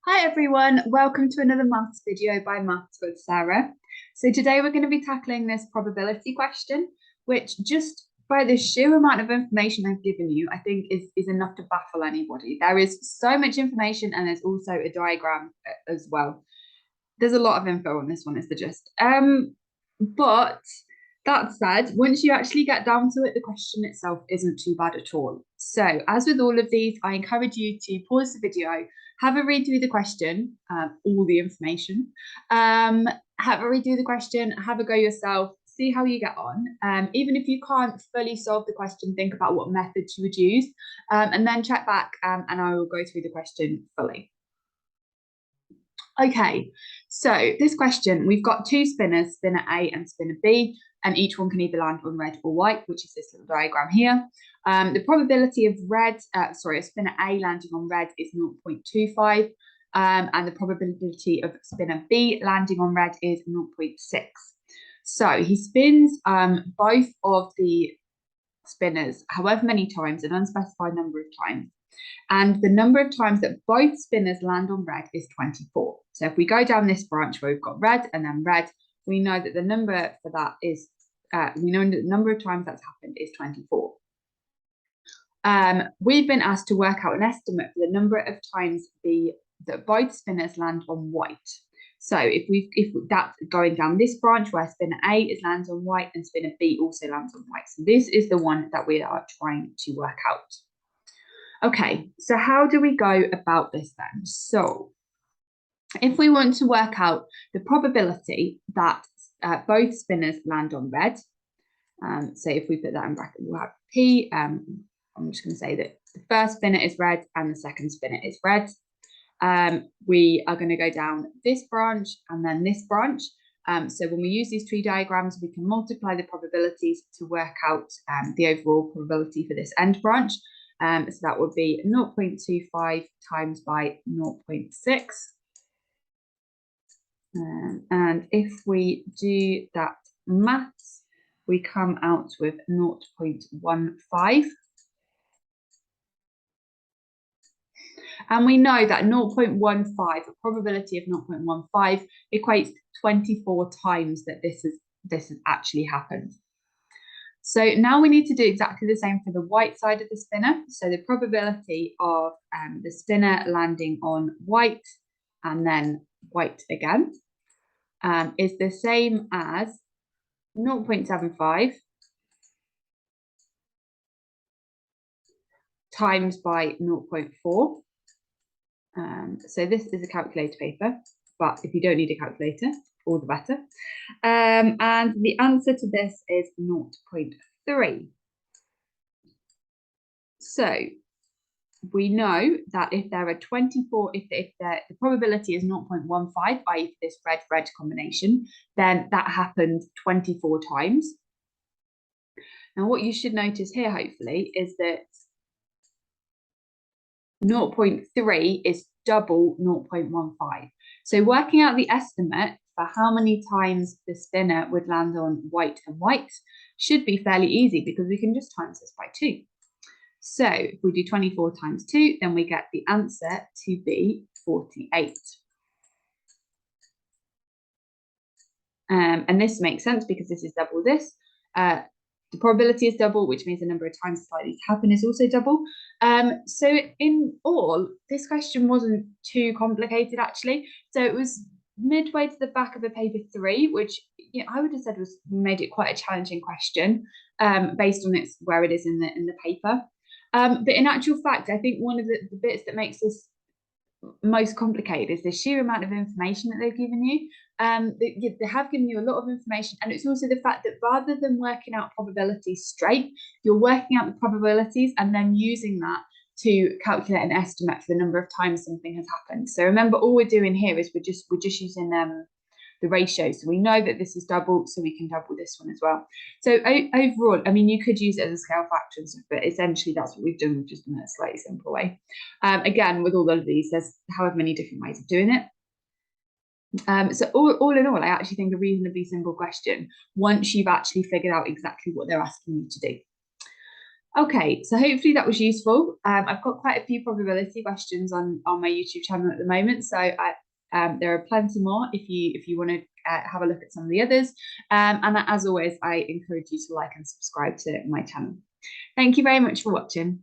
Hi everyone, welcome to another maths video by Maths with Sarah. So today we're going to be tackling this probability question, which just by the sheer amount of information I've given you, I think is enough to baffle anybody. There is so much information and there's also a diagram as well. There's a lot of info on this one, is the gist. But that said, once you actually get down to it, the question itself isn't too bad at all. So as with all of these, I encourage you to pause the video, have a read through the question, all the information, have a read through the question, have a go yourself, see how you get on. Even if you can't fully solve the question, think about what methods you would use, and then check back and I will go through the question fully. Okay, so this question, we've got two spinners, spinner A and spinner B, and each one can either land on red or white, which is this little diagram here. The probability of spinner A landing on red is 0.25, and the probability of spinner B landing on red is 0.6. So he spins both of the spinners however many times, an unspecified number of times. And the number of times that both spinners land on red is 24. So if we go down this branch where we've got red and then red, we know that the number for that is, we know the number of times that's happened is 24. We've been asked to work out an estimate for the number of times that both spinners land on white. So if that's going down this branch where spinner A is lands on white and spinner B also lands on white. So this is the one that we are trying to work out. Okay, so how do we go about this then? So if we want to work out the probability that both spinners land on red, so if we put that in bracket, we'll have P. I'm just going to say that the first spinner is red and the second spinner is red. We are going to go down this branch and then this branch. So when we use these tree diagrams, we can multiply the probabilities to work out the overall probability for this end branch. So that would be 0.25 times by 0.6. And if we do that maths, we come out with 0.15. And we know that 0.15, a probability of 0.15 equates to 24 times that this has actually happened. So now we need to do exactly the same for the white side of the spinner. So the probability of the spinner landing on white and then white again is the same as 0.75 times by 0.4. So this is a calculator paper, but if you don't need a calculator, all the better. And the answer to this is 0.3. So we know that if there are 24, if the probability is 0.15, i.e. this red-red combination, then that happened 24 times. Now what you should notice here, hopefully, is that 0.3 is double 0.15. So working out the estimate for how many times the spinner would land on white and white should be fairly easy because we can just times this by 2. So if we do 24 times 2, then we get the answer to be 48. And this makes sense because this is double this. The probability is double, which means the number of times it's likely to happen is also double. So in all, this question wasn't too complicated, actually. So it was midway to the back of a paper 3, which I would have said made it quite a challenging question based on where it is in the paper. But in actual fact, I think one of the bits that makes this most complicated is the sheer amount of information that they've given you. They have given you a lot of information, and it's also the fact that rather than working out probabilities straight, you're working out the probabilities and then using that to calculate an estimate for the number of times something has happened. So remember, all we're doing here is we're just using the ratio. So we know that this is double, so we can double this one as well. So overall, I mean, you could use it as a scale factor, but essentially that's what we've done. We've just done it a slightly simpler way. Again, with all of these, there's however many different ways of doing it. So all in all, I actually think a reasonably simple question once you've actually figured out exactly what they're asking you to do. Okay, so hopefully that was useful. I've got quite a few probability questions on my YouTube channel at the moment, so there are plenty more if you want to have a look at some of the others. And as always, I encourage you to like and subscribe to my channel. Thank you very much for watching.